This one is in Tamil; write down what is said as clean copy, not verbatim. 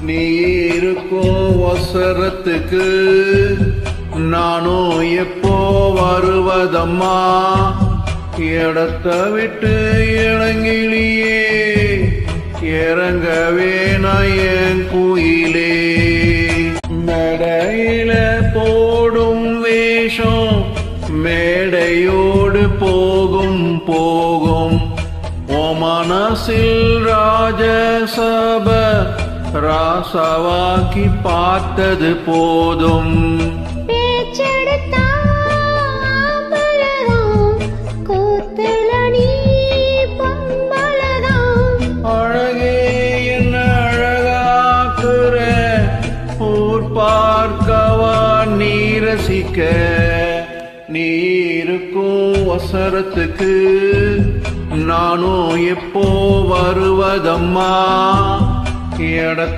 நீ இருக்கும் அவசரத்துக்கு நானும் எப்போ வருவதம்மா? இடத்த விட்டு இறங்கிலியே இறங்க வேணாம் என் குயிலே. மேடையில போடும் வேஷம் மேடையோடு போகும் போகும். ஓ மனசில் ராஜசப ராசவாக்கி பார்த்தது போதும். அழகே என்ன அழகாக்குற ஊர் பார்க்கவா நீ ரசிக்க. நீ இருக்கும் அவசரத்துக்கு நானும் எப்போ வருவதம்மா? இடத்த